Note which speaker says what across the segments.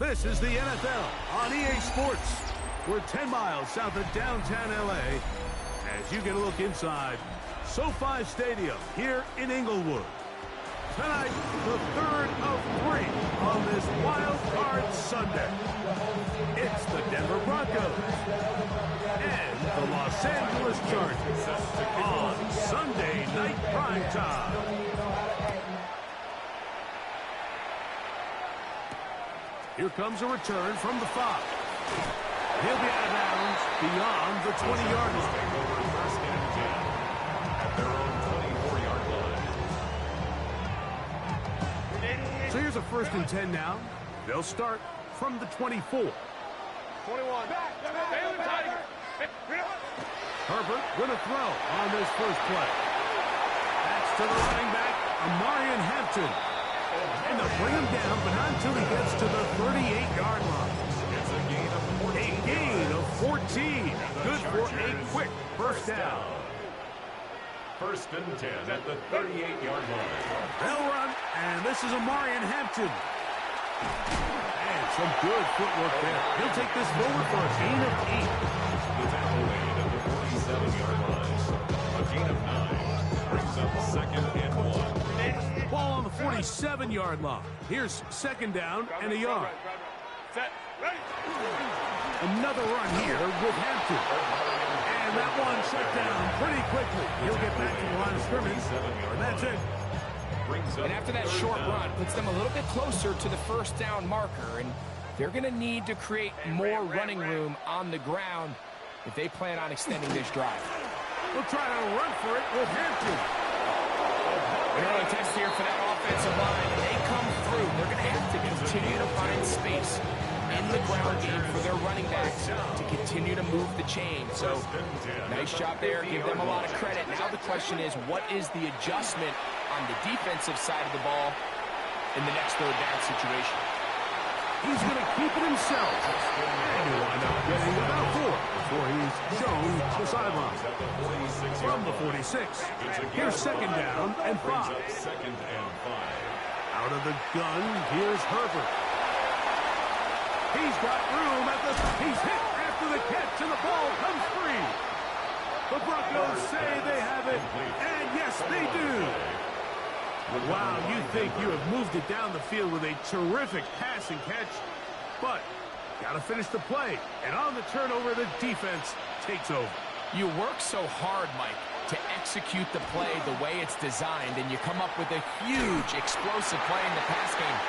Speaker 1: This is the NFL on EA Sports. We're 10 miles south of downtown LA as you get a look inside SoFi Stadium here in Inglewood. Tonight, the third of three on this wild card Sunday. It's the Denver Broncos and the Los Angeles Chargers on Sunday Night Primetime. Here comes a return from the 5. He'll be out of bounds beyond the 20-yard line.
Speaker 2: First and 10 at their own 24-yard line.
Speaker 1: So here's a first and 10 now. They'll start from the 24.
Speaker 3: 21.
Speaker 1: Herbert with a throw on this first play. That's to the running back, Amarian Hampton. And they'll bring him down, but not until he gets to the 38-yard line.
Speaker 2: It's a gain of 14.
Speaker 1: A gain of 14. Good for a quick first down.
Speaker 2: First and 10 at the 38-yard line.
Speaker 1: They'll run, and this is Amarian Hampton. And some good footwork there. He'll take this forward for a gain of 8.
Speaker 2: The tackle made at the 47-yard line. A gain of 9 brings up second and 1.
Speaker 1: Ball on the 47-yard line. Here's second down and a yard. Another run here with Hampton. And that one shut down pretty quickly. He'll get back to the line of scrimmage. And that's it.
Speaker 4: And after that short run, puts them a little bit closer to the first down marker. And they're going to need to create more running room on the ground if they plan on extending this drive.
Speaker 1: We'll try to run for it with Hampton.
Speaker 4: An early test here for that offensive line. They come through. They're going to have to continue to find space in the ground game for their running backs to continue to move the chain. So, nice job there. Give them a lot of credit. Now the question is, what is the adjustment on the defensive side of the ball in the next third down situation?
Speaker 1: He's going to keep it himself. And he'll wind up getting about 4 before he's shown the sideline. From the 46, here's second down and 5.
Speaker 2: Second and 5.
Speaker 1: Out of the gun, here's Herbert. He's got room at the... He's hit after the catch, and the ball comes free. The Broncos say they have it, and yes, they do. Wow, you think you have moved it down the field with a terrific pass and catch, but got to finish the play. And on the turnover, the defense takes over.
Speaker 4: You work so hard, Mike, to execute the play the way it's designed, and you come up with a huge explosive play in the pass game,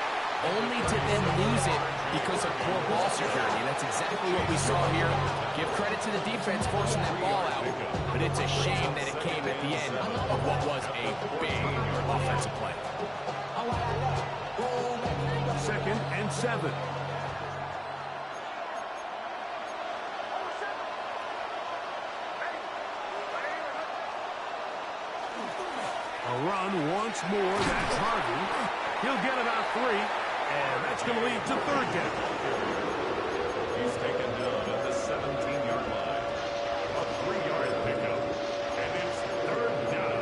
Speaker 4: only to then lose it because of poor ball security. And that's exactly what we saw here. Give credit to the defense forcing that ball out, but it's a shame that it came at the end of what was a big offensive play.
Speaker 1: Second and 7. A run once more, that's Harvey. He'll get about 3, and that's going to lead to third down.
Speaker 2: He's taken down at the 17-yard line. A 3-yard pickup, and it's third down.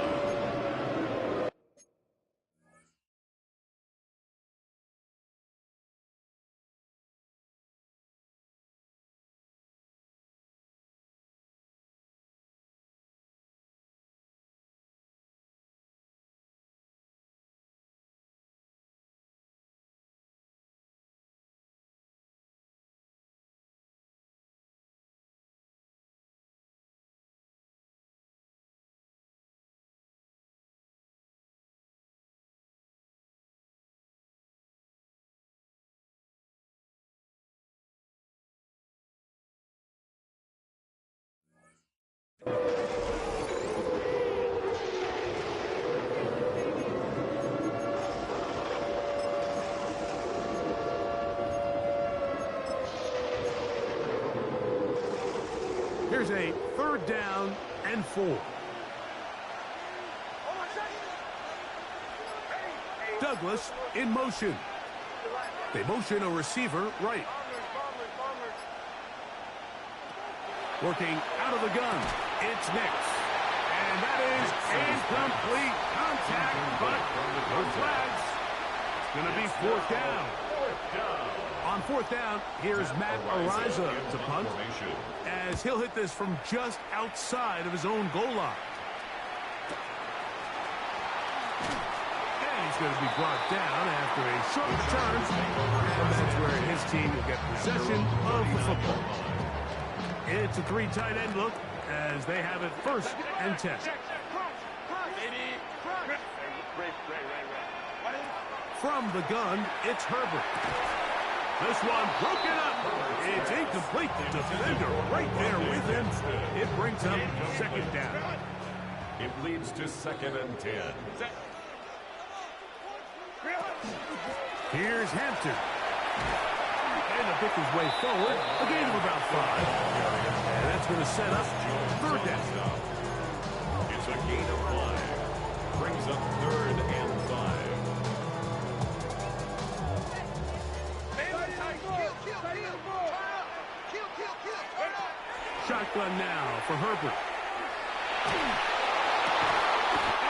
Speaker 1: Here's a third down and 4. Douglas in motion. They motion a receiver right. Working out of the gun. It's Nix. And that is incomplete contact, but no flags. It's going to be fourth down. On fourth down, here's Matt Ariza to punt, as he'll hit this from just outside of his own goal line. And he's going to be brought down after a short return, and that's where his team will get possession of the football. It's a three tight end look, as they have it 1st and 10. From the gun, it's Herbert. This one broken up. It's incomplete. The defender right there with him. It brings up 2nd down.
Speaker 2: It leads to 2nd and 10.
Speaker 1: Here's Hampton. And to pick his way forward, a gain of about 5. And that's going to set up 3rd down.
Speaker 2: It's a gain of 5. Brings up 3rd and 5.
Speaker 1: Shotgun now for Herbert.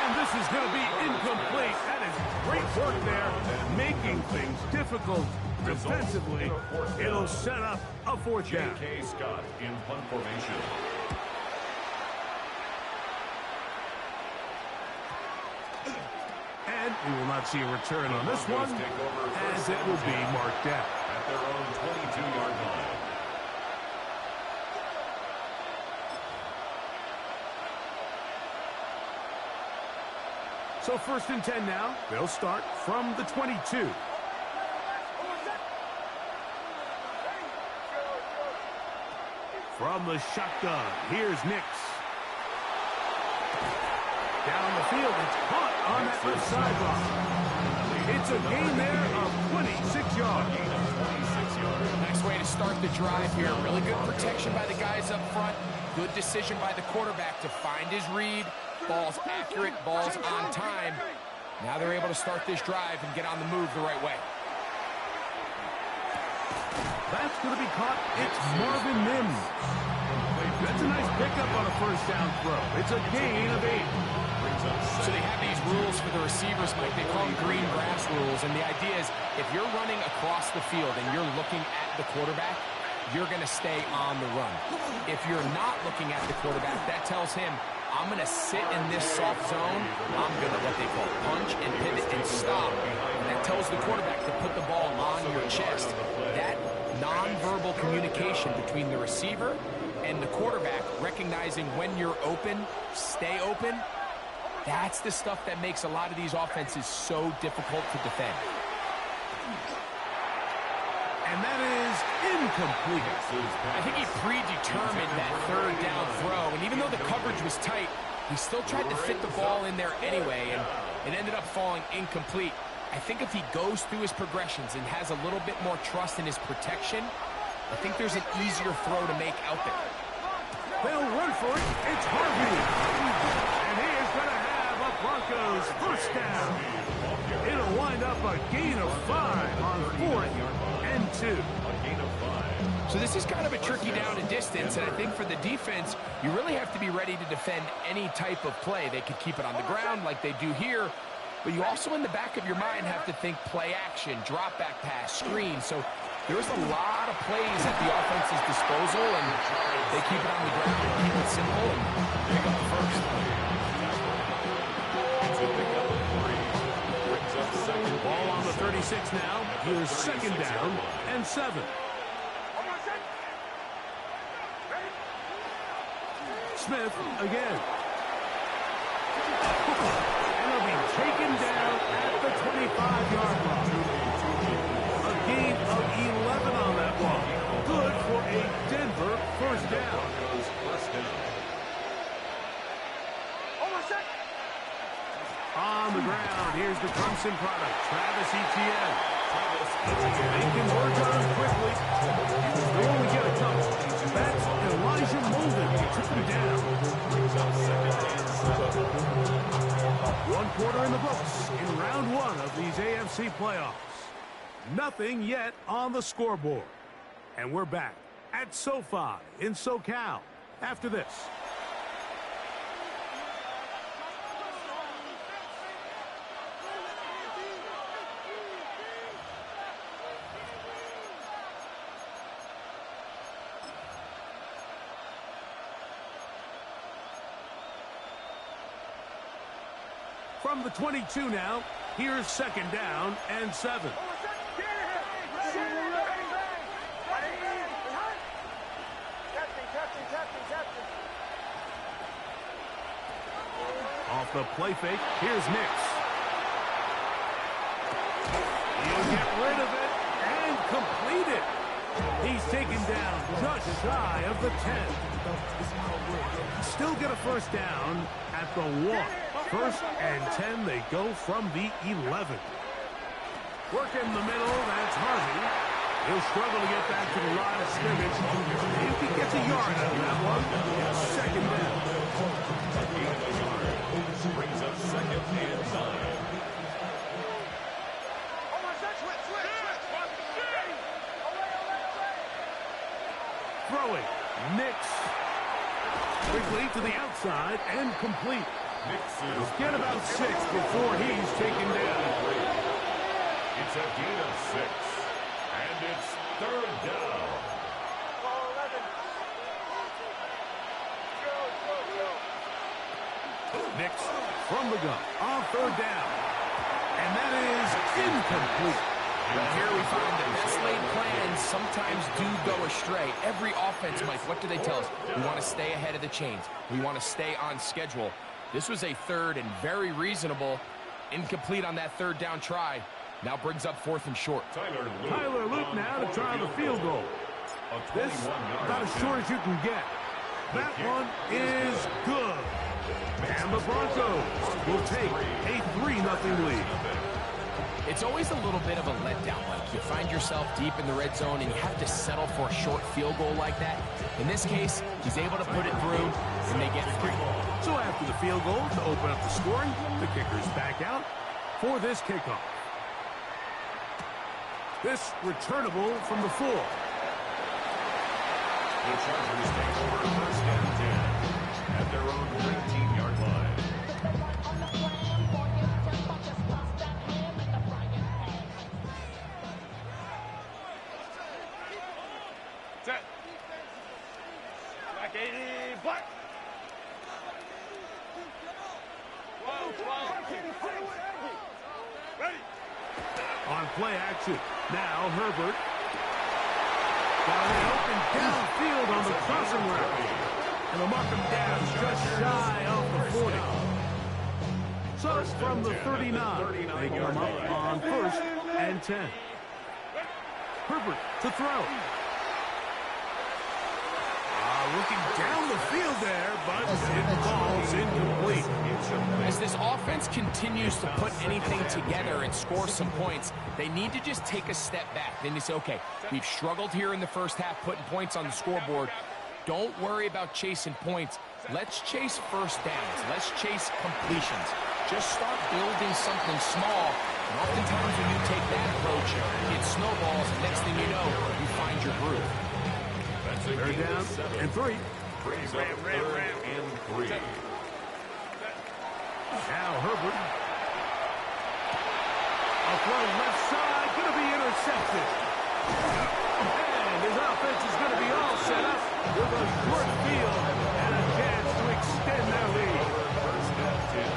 Speaker 1: And this is going to be incomplete. That is great work there, making things difficult defensively. It'll set up a 4th down.
Speaker 2: J.K. Scott in punt formation.
Speaker 1: And we will not see a return on this one, as it will be marked out.
Speaker 2: At their own 22-yard line.
Speaker 1: So 1st and 10 now. They'll start from the 22. From the shotgun, here's Nix. Down the field, it's caught on that left sideline. It's a gain there of 26 yards.
Speaker 4: Nice way to start the drive here. Really good protection by the guys up front. Good decision by the quarterback to find his read. Ball's accurate, ball's on time. Now they're able to start this drive and get on the move the right way.
Speaker 1: That's going to be caught. It's Marvin Mims. That's a nice pickup on a 1st down throw. It's a gain of 8.
Speaker 4: So they have these rules for the receivers, Mike. They call them green grass rules. And the idea is if you're running across the field and you're looking at the quarterback, you're going to stay on the run. If you're not looking at the quarterback, that tells him, I'm going to sit in this soft zone. I'm going to what they call punch and pivot and stop. And that tells the quarterback to put the ball on your chest. That nonverbal communication between the receiver and the quarterback, recognizing when you're open, stay open, that's the stuff that makes a lot of these offenses so difficult to defend.
Speaker 1: And that is incomplete.
Speaker 4: I think he predetermined that 3rd down throw, and even though the coverage was tight, he still tried to fit the ball in there anyway, and it ended up falling incomplete. I think if he goes through his progressions and has a little bit more trust in his protection, I think there's an easier throw to make out there.
Speaker 1: They'll run for it. It's Harvey. And he is going to have a Broncos 1st down. It'll wind up a gain of 5 on 4th and 2.
Speaker 4: So this is kind of a tricky down and distance, and I think for the defense, you really have to be ready to defend any type of play. They could keep it on the ground like they do here, but you also in the back of your mind have to think play action, drop back pass, screen. So there's a lot of plays at the offense's disposal, and they keep it on the ground, keep it simple, and pick up the 1st.
Speaker 1: Ball on the 36 now. Here's 2nd down and 7. Smith again. And he'll be taken down at the 25-yard line. A gain of 11 on that one. Good for a Denver 1st down. On the ground, here's the Clemson product, Travis Etienne. They can work on him quickly. They only get a couple. That's Elijah Molden. He took him down. 1 quarter in the books in round 1 of these AFC playoffs. Nothing yet on the scoreboard. And we're back at SoFi in SoCal after this. from the 22 now. Here's second down and 7. Off the play fake, here's Nix. He'll get rid of it and complete it. He's taken down just shy of the 10. Still get a first down at the 1. First and 10, they go from the 11. Work in the middle, that's Harvey. He'll struggle to get back to the line of scrimmage. If he gets a yard out of that one, second down.
Speaker 2: Brings up second and 9.
Speaker 1: Throwing, Nix. Quickly to the outside and complete. He'll get about 6 before he's taken down.
Speaker 2: It's a gain of 6. And it's third down.
Speaker 1: Nix from the gun on third down. And that is incomplete.
Speaker 4: Well, here we find that best laid plans sometimes do go astray. Every offense, Mike, what do they tell us? We want to stay ahead of the chains. We want to stay on schedule. This was a third and very reasonable. Incomplete on that third down try. Now brings up fourth and short.
Speaker 1: Tyler Luke now to try the field goal. This about as short as you can get. That one is good. And the Broncos will take a 3-0 lead.
Speaker 4: It's always a little bit of a letdown, Mike. You find yourself deep in the red zone and you have to settle for a short field goal like that. In this case, he's able to put it through and they get 3.
Speaker 1: So after the field goal to open up the scoring, the kicker's back out for this kickoff. This returnable from the 4.
Speaker 2: The Chargers take over first and 10 at their own 19-yard line.
Speaker 1: Set. Black 80, black. Ready. On play action. Now Herbert. Got it open downfield on the crossing route. And they'll mark him down just shy of the 40. So from the 39, they come up on first and 10. Herbert to throw. Looking down the field there, but it falls incomplete.
Speaker 4: As this offense continues to put anything together and score some points, they need to just take a step back. Then you say, okay, we've struggled here in the first half putting points on the scoreboard. Don't worry about chasing points. Let's chase first downs. Let's chase completions. Just start building something small. And oftentimes when you take that approach, it snowballs. And next thing you know, you find your groove.
Speaker 1: Third down and 3.
Speaker 2: Brings up third and 3.
Speaker 1: Now Herbert. A throw left side, going to be intercepted. And his offense is going to be all set up with a short field and a chance to extend their lead.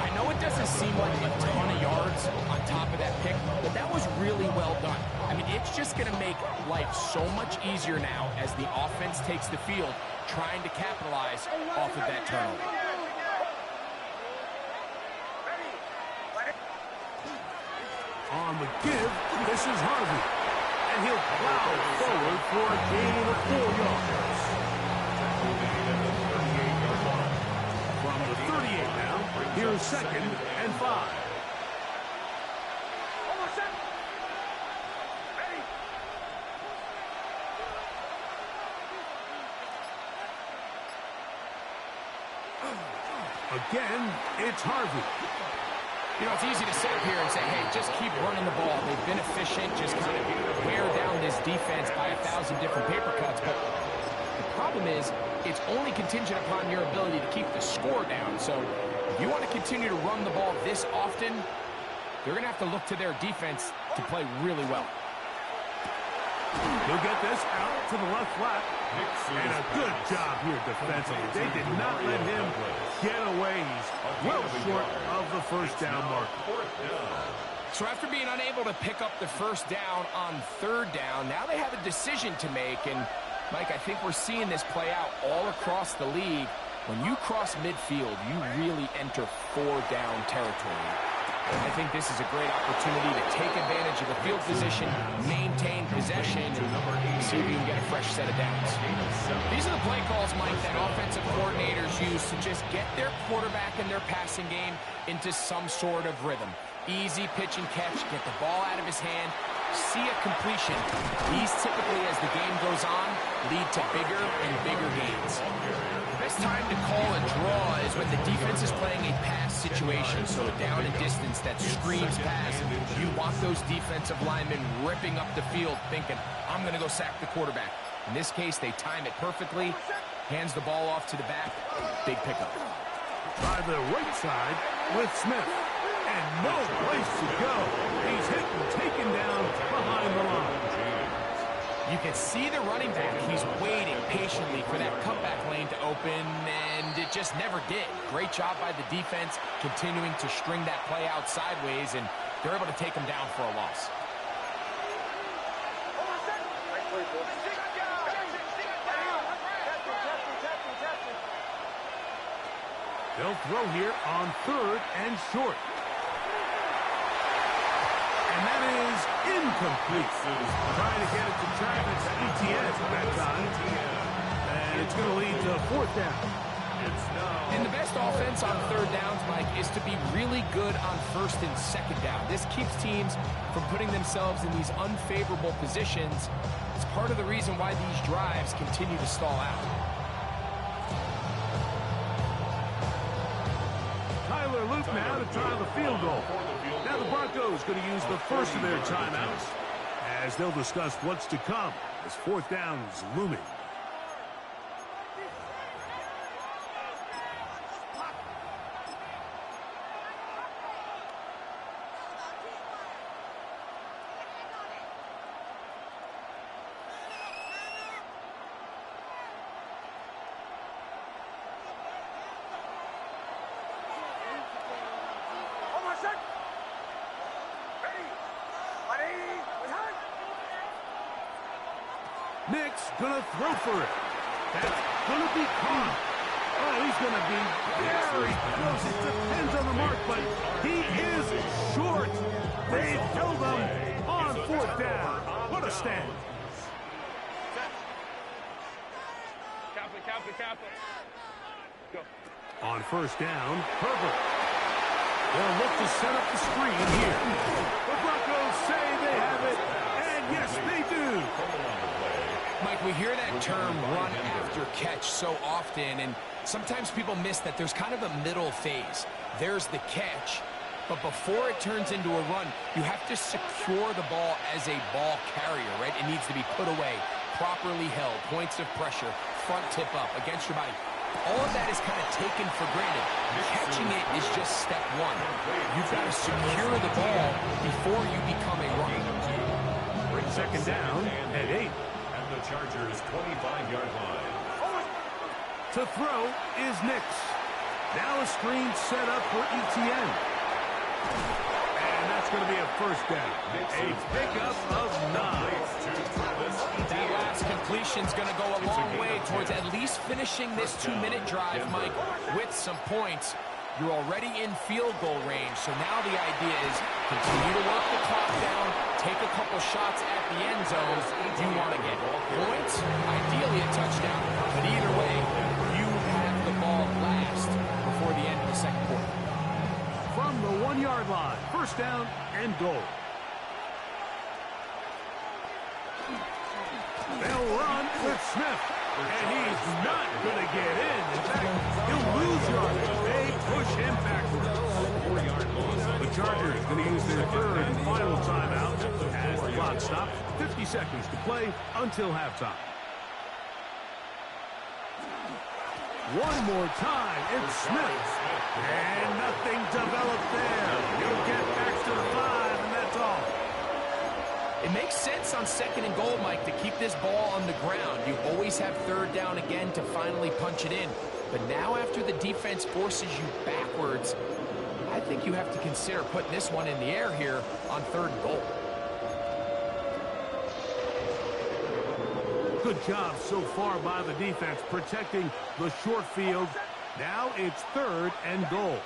Speaker 4: I know it doesn't seem like a ton of yards on top of that pick, but that was really well done. I mean, it's just going to make life so much easier now as the offense takes the field, trying to capitalize off of that turnover.
Speaker 1: On the give, this is Harvey. And he'll plow forward for a gain of 4 yards. From the 38 now, here's second and 5. Again, it's Harvey.
Speaker 4: You know, it's easy to sit up here and say, hey, just keep running the ball. They've been efficient, just kind of wear down this defense by 1,000 different paper cuts. But the problem is, it's only contingent upon your ability to keep the score down. So if you want to continue to run the ball this often, they're going to have to look to their defense to play really well.
Speaker 1: He'll get this out to the left flat. And a good job here defensively. They did not let him get away. He's well short of the first down mark.
Speaker 4: So after being unable to pick up the first down on third down, now they have a decision to make. And, Mike, I think we're seeing this play out all across the league. When you cross midfield, you really enter four-down territory. I think this is a great opportunity to take advantage of the field position, maintain possession, and see if you can get a fresh set of downs. These are the play calls, Mike, that offensive coordinators use to just get their quarterback and their passing game into some sort of rhythm. Easy pitch and catch, get the ball out of his hand, see a completion. These typically, as the game goes on, lead to bigger and bigger gains. Best time to call a draw is when the defense is playing a pass situation, so a down and distance that screams pass. You want those defensive linemen ripping up the field thinking, I'm going to go sack the quarterback. In this case, they time it perfectly, hands the ball off to the back, big pickup.
Speaker 1: By the right side with Smith. And no place to go. He's hit and taken down behind the line.
Speaker 4: You can see the running back. He's waiting patiently for that cutback lane to open, and it just never did. Great job by the defense, continuing to string that play out sideways, and they're able to take him down for a loss.
Speaker 1: They'll throw here on third and short. And that is incomplete. Trying to get it to Travis Etienne that time. And it's going to lead to fourth down.
Speaker 4: And the best offense on third downs, Mike, is to be really good on first and second down. This keeps teams from putting themselves in these unfavorable positions. It's part of the reason why these drives continue to stall out.
Speaker 1: Luke now to try the field goal. Now the Broncos going to use the first of their timeouts as they'll discuss what's to come as fourth down is looming. Nick's gonna throw for it. That's gonna be caught. Oh, he's gonna be very close. It depends on the mark, but he is short. They've held him on fourth down. What a stand. Go. On first down, Herbert. They'll look to set up the screen here. The Broncos say they have it, and yes, they do.
Speaker 4: Mike, we hear that term run after catch so often, and sometimes people miss that there's kind of a middle phase. There's the catch, but before it turns into a run, you have to secure the ball as a ball carrier, right? It needs to be put away, properly held, points of pressure, front tip up against your body. All of that is kind of taken for granted. Catching it is just step one. You've got to secure the ball before you become a runner.
Speaker 1: Second down at 8.
Speaker 2: The Chargers' 25-yard line.
Speaker 1: To throw is Nix. Now a screen set up for Etienne. And that's going to be a first down. A pickup of 9.
Speaker 4: That last completion's going to go a long way towards at least finishing this 2-minute drive, Mike, with some points. You're already in field goal range, so now the idea is continue to work the clock down, take a couple shots at the end zone. You want to get points, ideally a touchdown, but either way, you have the ball last before the end of the second quarter.
Speaker 1: From the 1-yard line, first down and goal. They'll run with Smith, and he's not going to get in. In fact, he'll lose yardage. They push him backwards. 4-yard loss. The Chargers going to use their third and final timeout as the clock stops. 50 seconds to play until halftime. One more time, it's Smith. And nothing developed there. He'll get back to the 5, and that's all.
Speaker 4: It makes sense on 2nd and goal, Mike, to keep this ball on the ground. You always have 3rd down again to finally punch it in. But now after the defense forces you backwards, I think you have to consider putting this one in the air here on 3rd and goal.
Speaker 1: Good job so far by the defense protecting the short field. Now it's 3rd and goal.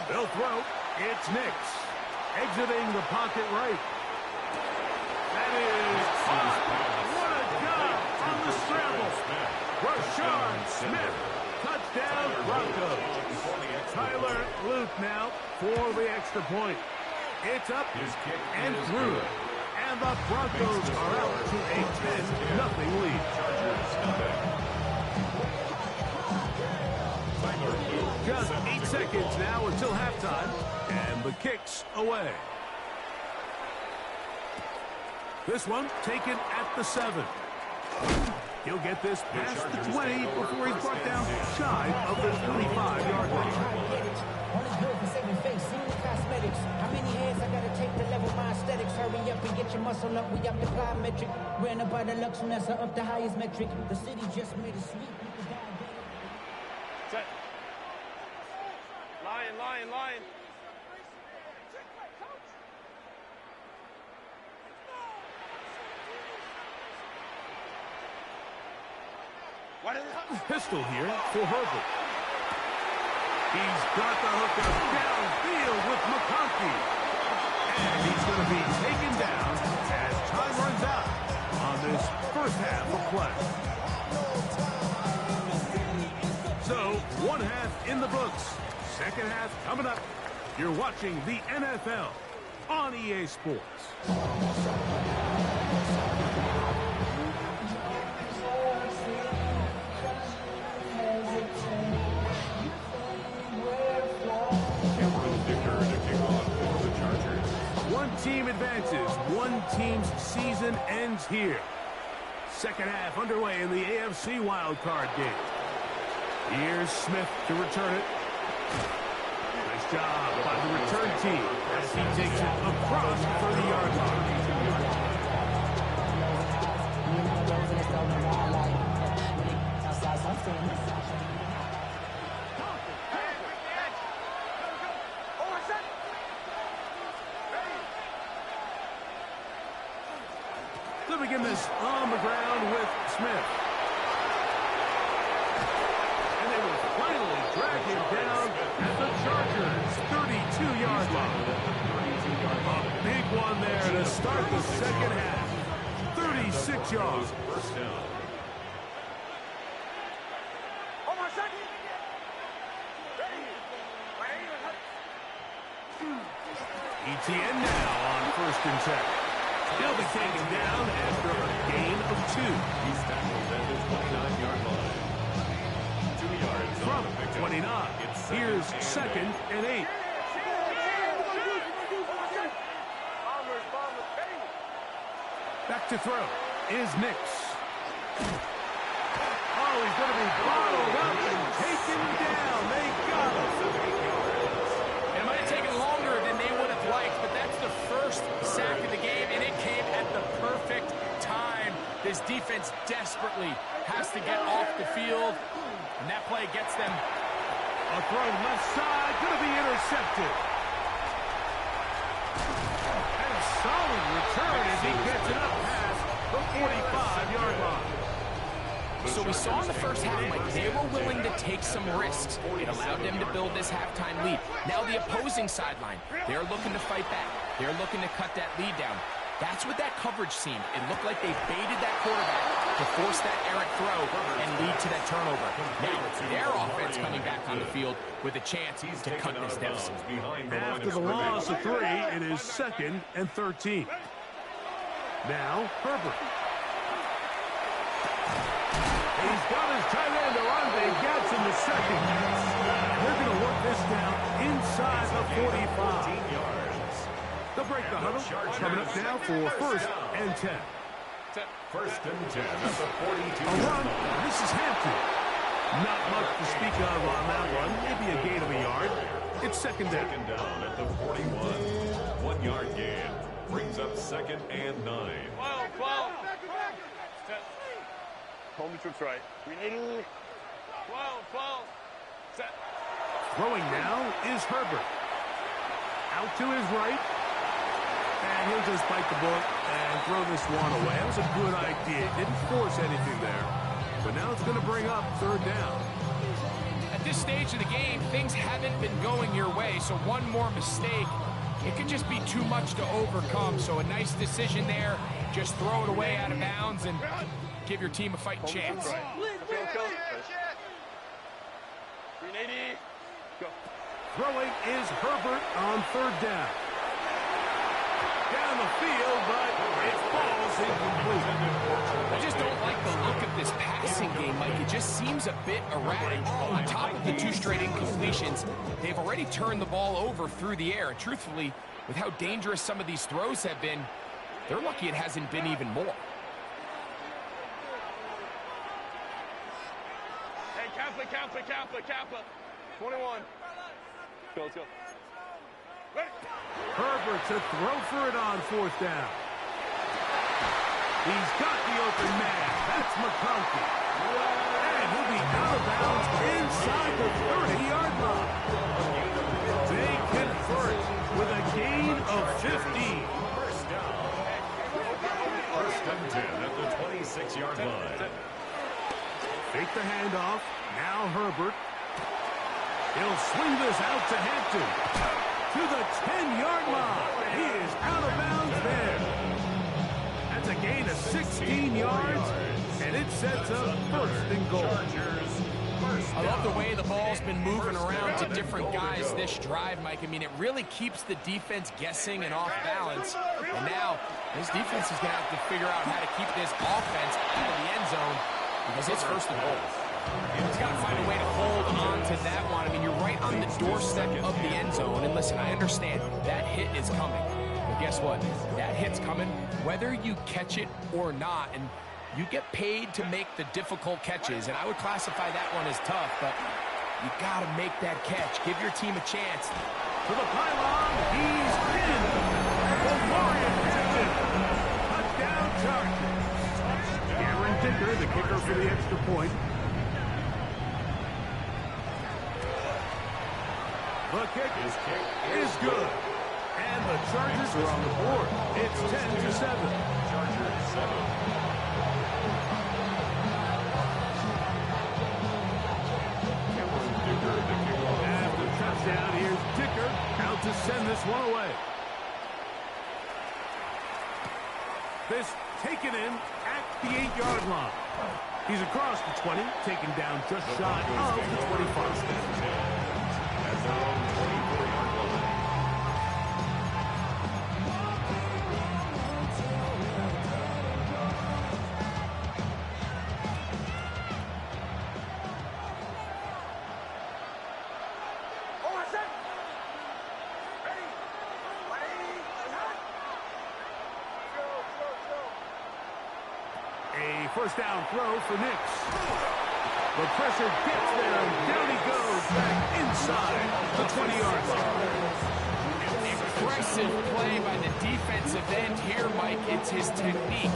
Speaker 1: They'll throw. It's Nix. Exiting the pocket right. That is caught. What a job on the scramble. Rashard Smith. Touchdown Broncos. Tyler Luke now for the extra point. It's up and through. And the Broncos are out to a 10-0 lead. Just 8 seconds now until halftime, and the kick's away. This one taken at the 7. He'll get this past the 20 before he's brought down shy of the 25-yard line.
Speaker 3: How many hands I gotta take to level my aesthetics? Hurry up and get your muscle up. We up the plyometric. Ran up by the Lux and that's up the highest metric. The city just made a sweep.
Speaker 5: Set. Lion.
Speaker 1: Pistol here for Herbert. He's got the hookup downfield with McConkey. And he's going to be taken down as time runs out on this first half of play. So, 1 half in the books. 2nd half coming up. You're watching the NFL on EA Sports. One team advances. One team's season ends here. 2nd half underway in the AFC wildcard game. Here's Smith to return it. Nice job by the return team as he takes it across the 30-yard line. They'll begin this on the ground with Smith. And they will finally drag him down at the Chargers' 32-yard line. A big one there to start the 2nd half. 36 yards.
Speaker 2: First down.
Speaker 1: ETN now on 1st and 10. He'll be taken down after a gain of 2.
Speaker 2: He's tackled at his 29-yard line. 2 yards
Speaker 1: From
Speaker 2: on the pickup.
Speaker 1: 29, here's 2nd and 8. Back to throw is Nix. Oh, he's going to be bottled up and taken down. They got him.
Speaker 4: It might have taken longer than they would have liked, but that's the first sack of the game, and it came at the perfect time. This defense desperately has to get off the field, and that play gets them.
Speaker 1: A throw left side, going to be intercepted. And a solid return as he gets it up past the 45-yard line.
Speaker 4: So we saw in the first half, Mike, they were willing to take some risks. It allowed them to build this halftime lead. Now the opposing sideline, they're looking to fight back. They're looking to cut that lead down. That's what that coverage seemed. It looked like they baited that quarterback to force that errant throw and lead to that turnover. Now their offense coming back on the field with a chance to cut this deficit.
Speaker 1: After the loss of 3, it is 2nd and 13. Now Herbert. He's got his tight end, Orlando Gatz, in the 2nd. They're going to work this down inside the 45. They'll break the huddle. Coming up now for 1st and 10.
Speaker 2: 1st and 10 at the 42.
Speaker 1: A run. This is Hampton. Not much to speak of on that one. Maybe a gain of a yard. It's second down.
Speaker 2: Second down at the 41. 1 yard gain. Brings up 2nd and 9.
Speaker 5: 12. Hold the troops right. 12. Set.
Speaker 1: Throwing now is Herbert. Out to his right. And he'll just bite the bullet and throw this one away. That was a good idea. Didn't force anything there. But now it's going to bring up 3rd down.
Speaker 4: At this stage of the game, things haven't been going your way, so one more mistake, it could just be too much to overcome. So a nice decision there. Just throw it away out of bounds and give your team a fighting chance.
Speaker 5: 380. Go.
Speaker 1: Throwing is Herbert on 3rd down. Down the field, but it falls incomplete.
Speaker 4: I just don't like the look of this passing game, Mike. It just seems a bit erratic. On top of the 2 straight incompletions, they've already turned the ball over through the air. And truthfully, with how dangerous some of these throws have been, they're lucky it hasn't been even more.
Speaker 5: Hey, Kappa. 21. Go, let's go. Ready.
Speaker 1: Herbert to throw for it on 4th down. He's got the open man. That's McConkey. And he'll be out of bounds inside the 30-yard line. They convert with a gain of 15.
Speaker 2: First and 10 at the 26-yard line.
Speaker 1: Fake the handoff. Now Herbert. He'll swing this out to Hampton. To the 10-yard line. He is out of bounds there. That's a gain of 16 yards, and it sets up 1st and goal.
Speaker 4: I love the way the ball's been moving around to different guys this drive, Mike. I mean, it really keeps the defense guessing and off balance. And now, this defense is going to have to figure out how to keep this offense out of the end zone because it's 1st and goal. He's got to find a way to hold on to that one. I mean, you're right on the doorstep of the end zone. And listen, I understand that hit is coming. But guess what? That hit's coming whether you catch it or not. And you get paid to make the difficult catches. And I would classify that one as tough, but you got to make that catch. Give your team a chance.
Speaker 1: To the pylon, he's in. Omarion Hampton. Touchdown Chargers. Cameron Dicker, the kicker for the extra point. The kick is good. And the Chargers are on the board. It's 10-7.
Speaker 2: Chargers 7.
Speaker 1: After touchdown, here's Dicker out to send this one away. This taken in at the 8-yard line. He's across the 20, taken down just shy of the 25.
Speaker 2: At their own 24-yard line.
Speaker 1: A first down throw for Nix. The pressure gets there, and down he goes back inside the 20-yard line.
Speaker 4: Impressive play by the defensive end here, Mike. It's his technique.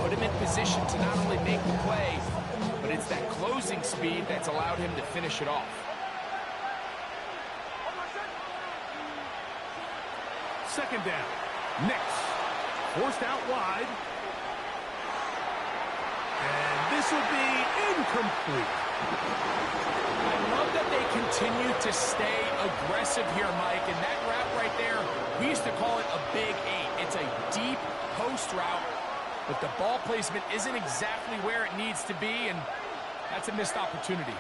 Speaker 4: Put him in position to not only make the play, but it's that closing speed that's allowed him to finish it off.
Speaker 1: Second down. Nix. Forced out wide. And this will be incomplete.
Speaker 4: I love that they continue to stay aggressive here, Mike. And that route right there, we used to call it a big 8. It's a deep post route, but the ball placement isn't exactly where it needs to be, and that's a missed opportunity.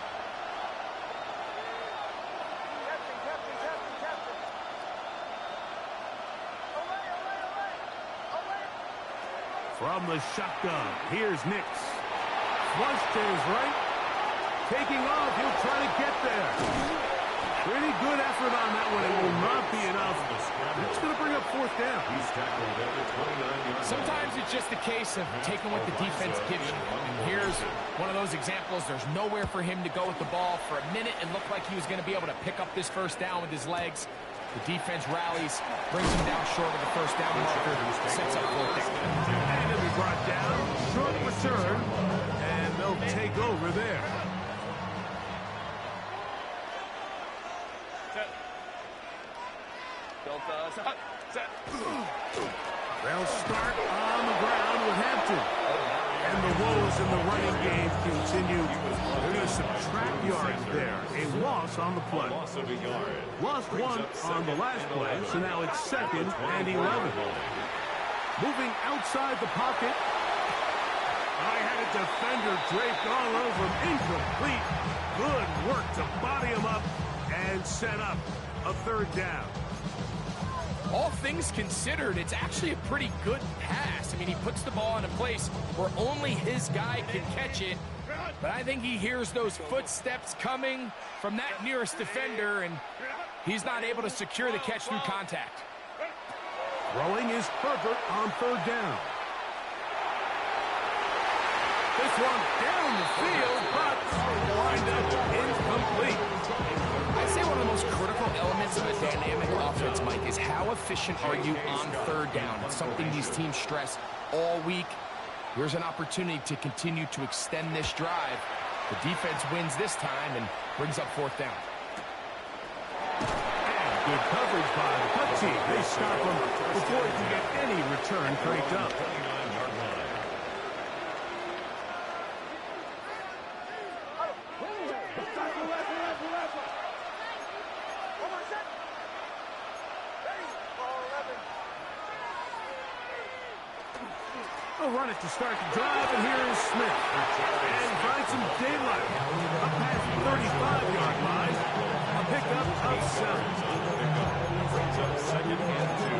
Speaker 1: From the shotgun, here's Nix. Flush to his right. Taking off, he'll try to get there. Pretty good effort on that one. It will not be enough. It's going to bring up fourth down.
Speaker 2: He's tackled at the 29-yard line.
Speaker 4: Sometimes it's just a a case of taking what the defense gives you. And here's one of those examples. There's nowhere for him to go with the ball. For a minute, it looked like he was going to be able to pick up this first down with his legs. The defense rallies, brings him down short of the first down marker, sets up fourth down.
Speaker 1: And he'll be brought down, short return, and they'll take over there. They'll start on the ground with Hampton. And the woes in the running game continue. They're going to subtract yards there. A loss on the play.
Speaker 2: Loss of a yard.
Speaker 1: Lost one on the last play, so now it's 2nd and 11. Moving outside the pocket. I had a defender draped all over him. Incomplete. Good work to body him up and set up a 3rd down.
Speaker 4: All things considered, it's actually a pretty good pass. I mean, he puts the ball in a place where only his guy can catch it. But I think he hears those footsteps coming from that nearest defender, and he's not able to secure the catch through contact.
Speaker 1: Throwing is Herbert on 3rd down. This one down the field, but wind up incomplete.
Speaker 4: I'd say one of the most critical elements of a dynamic offense, Mike, is how efficient are you on 3rd down. It's something these teams stress all week. Here's an opportunity to continue to extend this drive. The defense wins this time and brings up 4th down.
Speaker 1: And good coverage by the cut team. They stop him before he can get any return cranked up. They'll run it to start the drive, and here is Smith. And finds some daylight. Up past the 35-yard line. A pickup of 7.
Speaker 2: Brings up 2nd and 2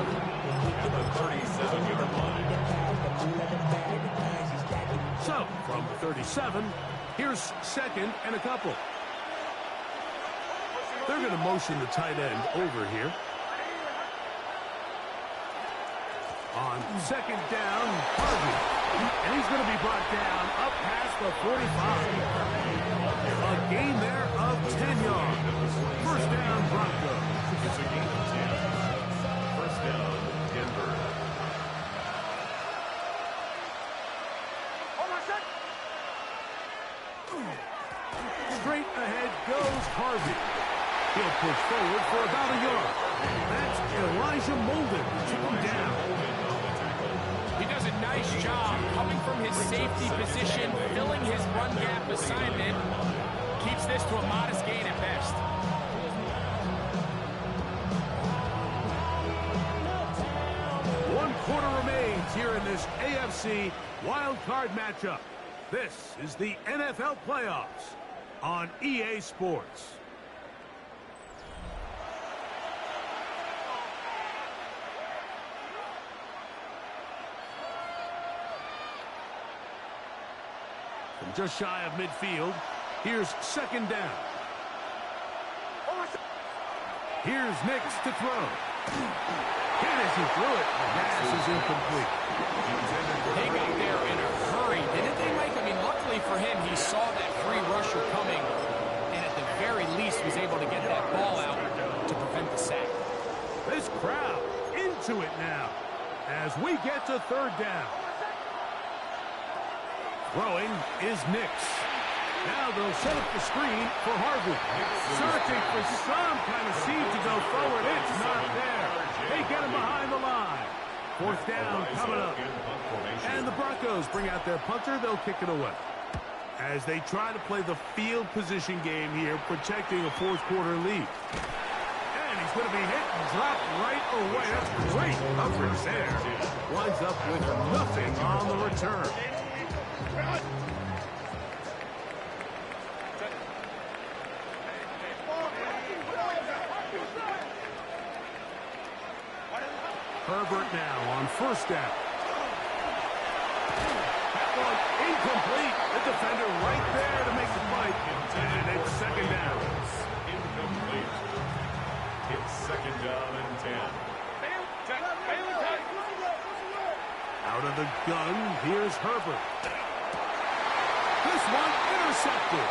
Speaker 2: at the 37-yard line.
Speaker 1: So, from 37, here's 2nd and a couple. They're going to motion the tight end over here. On 2nd down, Harvey. And he's going to be brought down up past the 45. A gain there of 10 yards. 1st down, Broncos.
Speaker 2: It's a gain of 10. 1st down, Denver.
Speaker 1: Straight ahead goes Harvey. He'll push forward for about a yard. That's Elijah Molden to take him down.
Speaker 4: He does a nice job coming from his safety position, filling his run gap assignment. Keeps this to a modest gain at best.
Speaker 1: One quarter remains here in this AFC wild card matchup. This is the NFL playoffs on EA Sports. From just shy of midfield, here's 2nd down. Here's Nix to throw. Cannon threw it. The pass is incomplete.
Speaker 4: They got there in a hurry, didn't they, Mike? I mean, luckily for him, he saw that free rusher coming, and at the very least was able to get that ball out to prevent the sack.
Speaker 1: This crowd into it now as we get to 3rd down. Throwing is Nix. Now they'll set up the screen for Harvey. Searching for some kind of seed to go forward. It's not there. They get him behind the line. 4th down coming up. And the Broncos bring out their punter. They'll kick it away. As they try to play the field position game here, protecting a 4th quarter lead. And he's going to be hit and dropped right away. That's great coverage there. Winds up with nothing on the return. Herbert now on 1st down. That one incomplete. The defender right there to make the fight. And it's 2nd down.
Speaker 2: Incomplete. It's 2nd down and 10.
Speaker 1: Out Out of the gun, here's Herbert. This one intercepted.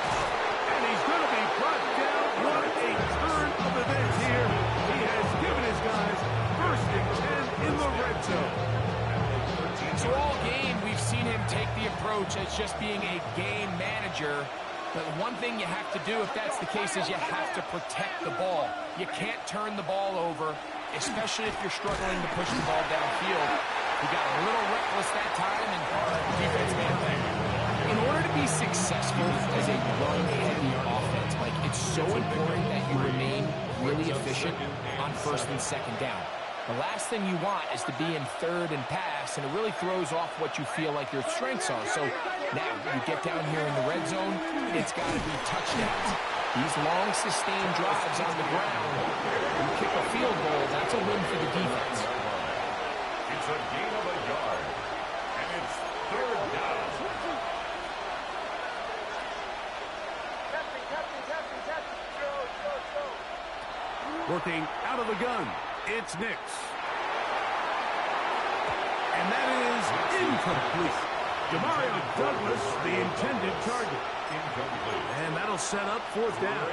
Speaker 1: And he's going to be brought down. What a turn of events here. He has given his guys 1st and 10 in the red zone.
Speaker 4: So all game, we've seen him take the approach as just being a game manager. But one thing you have to do if that's the case is you have to protect the ball. You can't turn the ball over, especially if you're struggling to push the ball downfield. He got a little reckless that time, and defense made a play. In order to be successful as a run-heavy offense, Mike, it's so important that you remain really efficient on 1st and 2nd down. The last thing you want is to be in 3rd and pass, and it really throws off what you feel like your strengths are. So now you get down here in the red zone, it's got to be touchdowns. These long, sustained drives on the ground, you kick a field goal, that's a win for the defense.
Speaker 2: It's a gain of a yard, and it's 3rd down.
Speaker 1: Working out of the gun, it's Nix. And that is incomplete. Demario Douglas, the intended target. And that'll set up 4th down.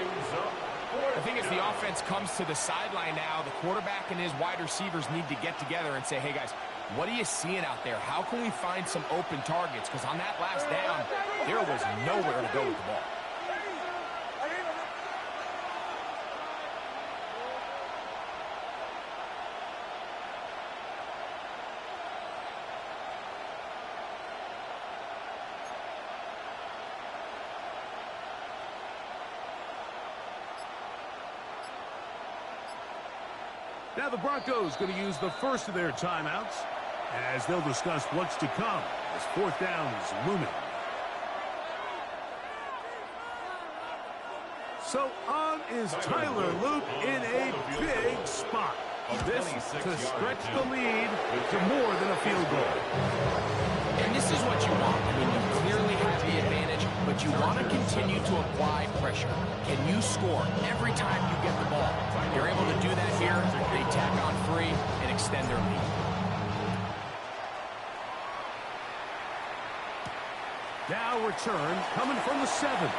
Speaker 4: I think as the offense comes to the sideline now, the quarterback and his wide receivers need to get together and say, hey, guys, what are you seeing out there? How can we find some open targets? Because on that last down, there was nowhere to go with the ball.
Speaker 1: Now the Broncos going to use the first of their timeouts as they'll discuss what's to come as 4th down is looming. So on is Tyler Luke in a big spot. This to stretch the lead to more than a field goal.
Speaker 4: And this is what you want. I mean, you clearly have the advantage, but you want to continue to apply pressure. Can you score every time you get the ball? You're able to do that here. They tack on 3 and extend their lead.
Speaker 1: Now return coming from the 7.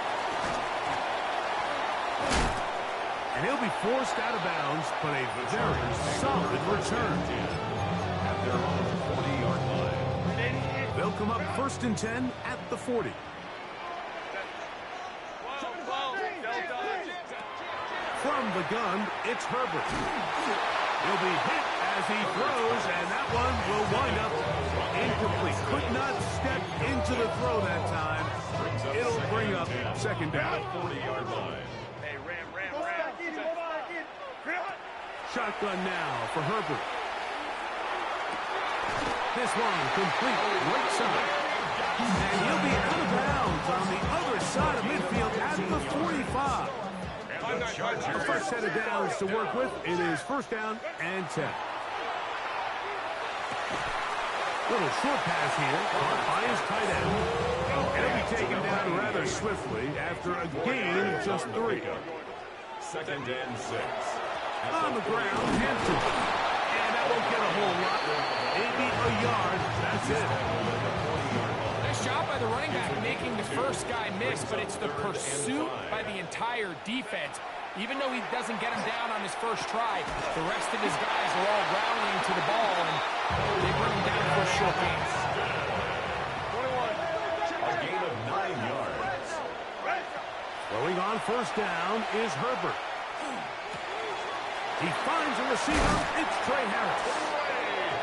Speaker 1: And he'll be forced out of bounds, but a very solid return.
Speaker 2: At their own 40-yard line.
Speaker 1: They'll come up 1st and 10 at the 40. From the gun, it's Herbert. He'll be hit as he throws, and that one will wind up incomplete. Could not step into the throw that time. It'll bring up 2nd down.
Speaker 2: 40-yard line.
Speaker 5: Hey, ram.
Speaker 1: Shotgun now for Herbert. This one complete right side. And he'll be out of bounds on the other side of midfield at the 45. The first set of downs to work with. It is 1st down and 10. Little short pass here by his tight end. And he'll be taken down rather swiftly after a gain of just 3.
Speaker 2: 2nd and 6.
Speaker 1: On the ground, Hampton. And that won't get a whole lot. Maybe a yard. That's it.
Speaker 4: Nice job by the running back making the first guy miss, but it's the pursuit by the entire defense. Even though he doesn't get him down on his first try, the rest of his guys are all rallying to the ball, and they bring him down for a short gain.
Speaker 2: 21. A gain of 9 yards.
Speaker 1: Throwing on 1st down is Herbert. He finds a receiver. It's Trey Harris.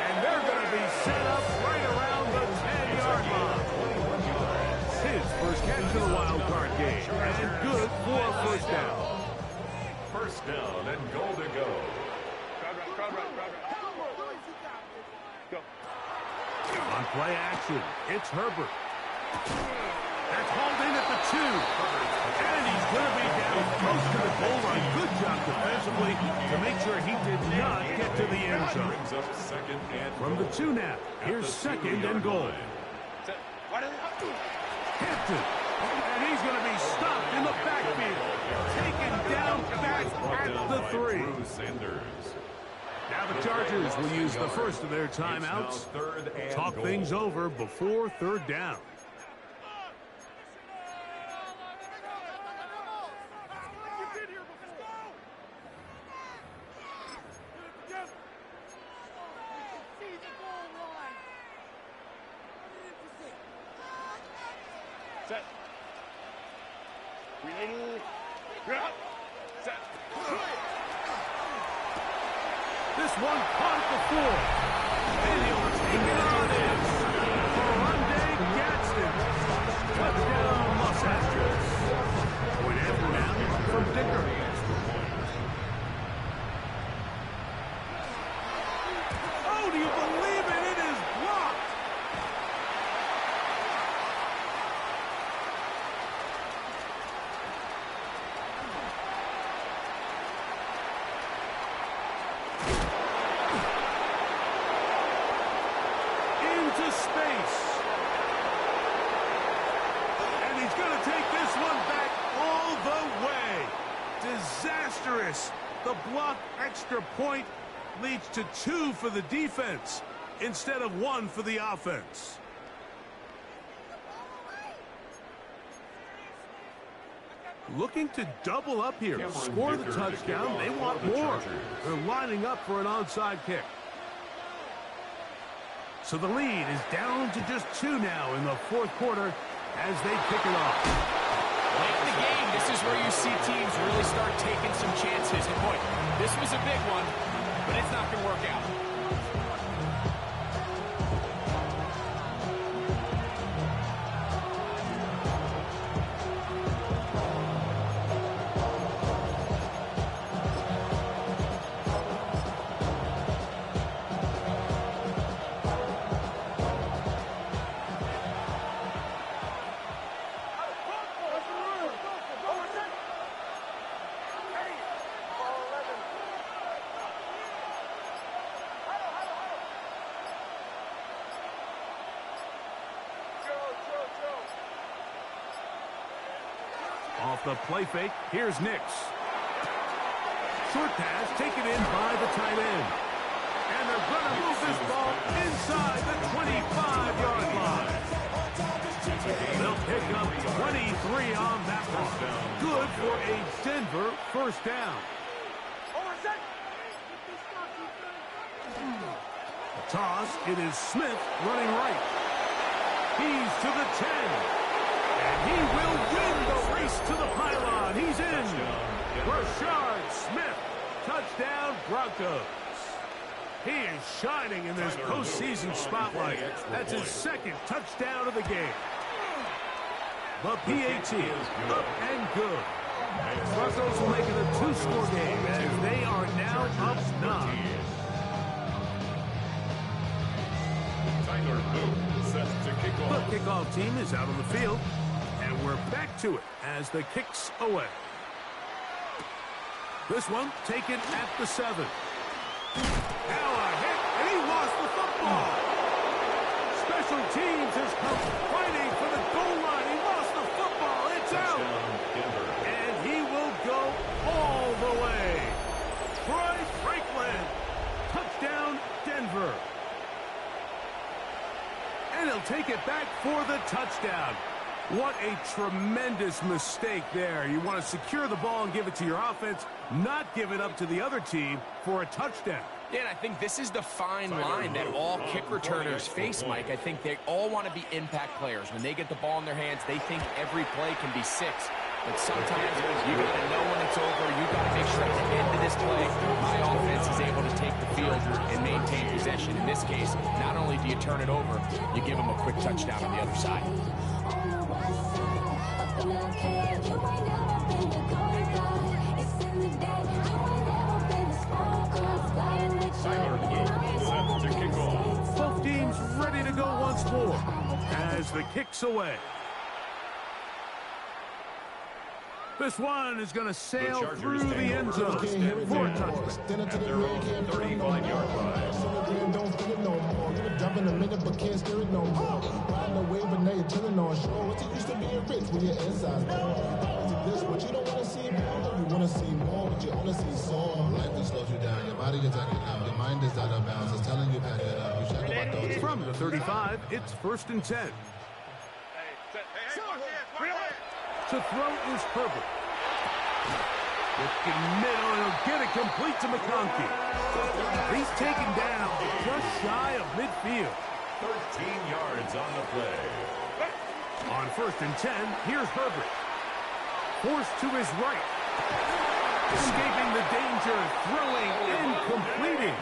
Speaker 1: And they're going to be set up right around the 10-yard line. His first catch of the wild card game. And good for a 1st down.
Speaker 2: 1st down and goal to go.
Speaker 5: Crowd right. Go.
Speaker 1: On play action, it's Herbert. That's hauled in at the 2. And he's going to be down close to the goal line. Good job defensively to make sure he did not get to the end zone.
Speaker 2: Brings up 2nd and
Speaker 1: From the 2 now, here's 2nd and goal. Hampton. And he's going to be stopped in the backfield. Taken down back at the 3. Now the Chargers will use the first of their timeouts. Talk things over before third down.
Speaker 5: Set. Ready. Set.
Speaker 1: This one caught at the 4. And he'll take it on in. Monday Gadsden. Touchdown, Los Angeles. Point after now from Dicker. Oh, do you believe it? It is blocked. Into space. And he's going to take this one back all the way. Disastrous. The blocked extra point leads to 2 for the defense instead of 1 for the offense. Looking to double up here. Score the touchdown. They want more. They're lining up for an onside kick. So the lead is down to just 2 now in the fourth quarter as they kick it off.
Speaker 4: Late in the game, this is where you see teams really start taking some chances. And boy, this was a big one, but it's not going to work out.
Speaker 1: Off the play fake, here's Nix. Short pass taken in by the tight end. And they're going to move this ball inside the 25-yard line. They'll pick up 23 on that one. Good for a Denver first down. Toss, it is Smith running right. He's to the 10. And he will win the race to the pylon. He's in. Rashard Smith. Touchdown, Broncos. He is shining in this postseason spotlight. That's his second touchdown of the game. The PAT up and good. Broncos will make it a 2-score game as they are now up 9. The kickoff team is out on the field. And we're back to it as the kicks away. This one taken at the 7. Now a hit, and he lost the football. Special teams has come fighting for the goal line. He lost the football. It's out. And he will go all the way. Troy Franklin. Touchdown, Denver. And he'll take it back for the touchdown. What a tremendous mistake there. You want to secure the ball and give it to your offense, not give it up to the other team for a touchdown.
Speaker 4: Yeah, and I think this is the fine line that all kick returners face, Mike. I think they all want to be impact players. When they get the ball in their hands, they think every play can be 6. But sometimes you got to know when it's over. You got to make sure at the end of this play, my offense is able to take the field and maintain possession. In this case, not only do you turn it over, you give them a quick touchdown on the other side.
Speaker 1: Both teams ready to go once more as the kick's away. This one is going to sail through the end zone for a touchdown.
Speaker 2: At their own 35-yard line.
Speaker 6: Don't feel it no more. Gonna jump in a minute, but can't steer it no more. Riding away, but now you're chilling on shore. What's it used to being rich when your inside's gone? This what you don't want to see more. You want to see more, but you only see some. Life that slows you down. Your body is acting out. Your mind mind is out of bounds. I was telling you back then, you should have my dog.
Speaker 1: From the 35, it's 1st and 10. To throw is Herbert. Looking middle, and he'll get it complete to McConkey. He's taken down just shy of midfield.
Speaker 2: 13 yards on the play.
Speaker 1: On 1st and 10, here's Herbert. Forced to his right. Escaping the danger, throwing and completing.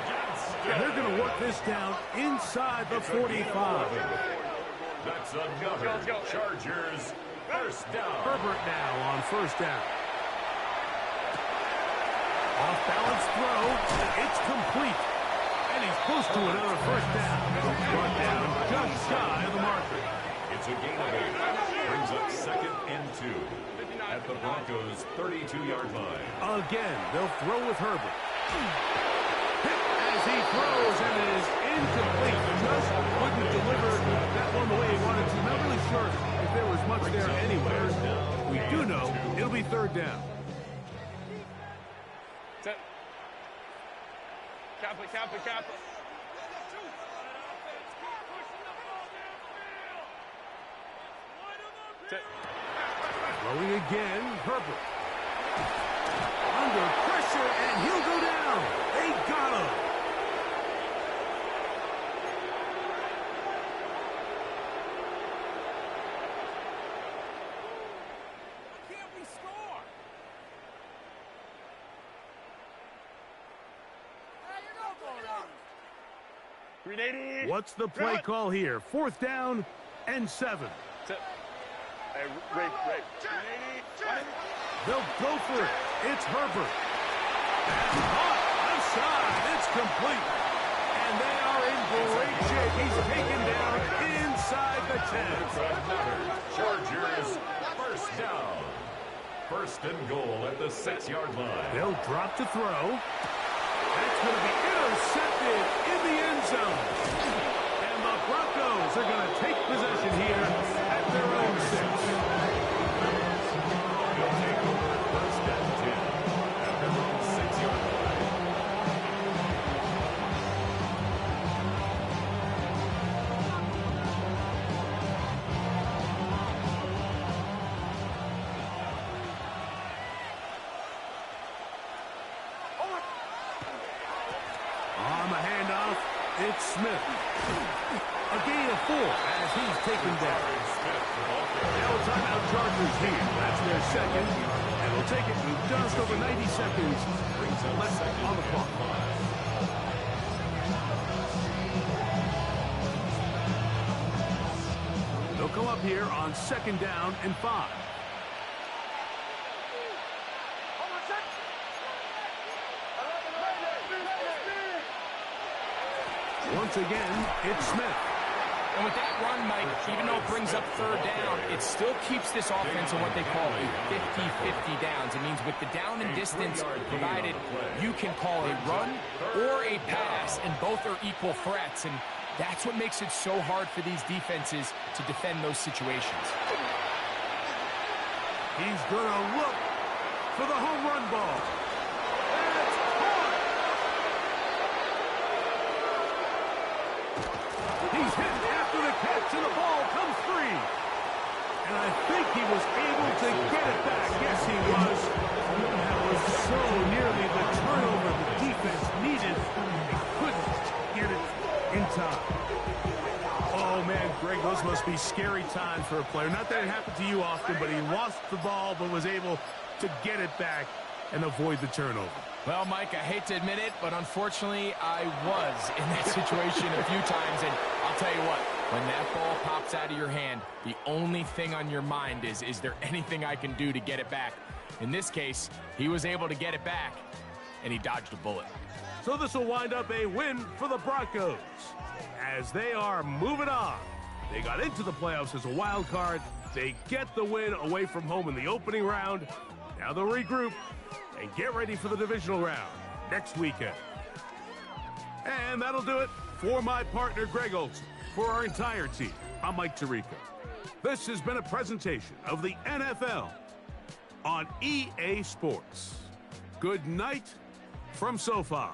Speaker 1: And they're going to work this down inside the 45.
Speaker 2: That's another Chargers first down.
Speaker 1: Herbert now on 1st down. Off-balance throw. It's complete. And he's close to another 1st down. Brought down just shy of the marker.
Speaker 2: It's a gain of 8. Brings up 2nd and 2 at the Broncos' 32-yard line.
Speaker 1: Again, they'll throw with Herbert. As he throws, and it is incomplete. Just couldn't deliver that one the way he wanted to. Not really sure if there was much there anywhere. We do know it'll be 3rd down.
Speaker 5: Cap.
Speaker 1: Throwing again, Herbert. Under pressure, and he'll go down. They got him.
Speaker 4: Can't we score?
Speaker 1: What's the play call here? 4th down and 7.
Speaker 5: Hey, Ray.
Speaker 1: They'll go for it. It's Herbert. Outside. It's complete. And they are in great shape. He's taken down inside the 10.
Speaker 2: Chargers first down. 1st and goal at the 6-yard line.
Speaker 1: They'll drop to throw. That's going to be intercepted in the end zone. And the Broncos are going to take possession here at their own 6.
Speaker 2: They'll take over 1st and 10 at their own 6-yard line.
Speaker 1: On the handoff, it's Smith. A gain of 4 as he's taken down. Now timeout Chargers here. That's their 2nd. And we'll take it in just over 90 seconds. Brings up left on the clock. They'll come up here on 2nd down and 5. Once again, it's Smith.
Speaker 4: And with that run, Mike, even though it brings up 3rd down, it still keeps this offense in what they call a 50-50 downs. It means with the down and distance provided, you can call a run or a pass, and both are equal threats. And that's what makes it so hard for these defenses to defend those situations.
Speaker 1: He's going to look for the home run ball. That's caught. He's hit after the catch, and the ball comes free. And I think he was able to get it back. Yes, he was. That was so nearly the turnover the defense needed. They couldn't get it in time. Oh, man, Greg, those must be scary times for a player. Not that it happened to you often, but he lost the ball but was able to get it back and avoid the turnover.
Speaker 4: Well, Mike, I hate to admit it, but unfortunately, I was in that situation a few times, and I'll tell you what, when that ball pops out of your hand, the only thing on your mind is there anything I can do to get it back? In this case, he was able to get it back, and he dodged a bullet.
Speaker 1: So this will wind up a win for the Broncos as they are moving on. They got into the playoffs as a wild card. They get the win away from home in the opening round. Now they'll regroup and get ready for the divisional round next weekend. And that'll do it for my partner, Greg Olson. For our entire team, I'm Mike Tirico. This has been a presentation of the NFL on EA Sports. Good night from SoFi.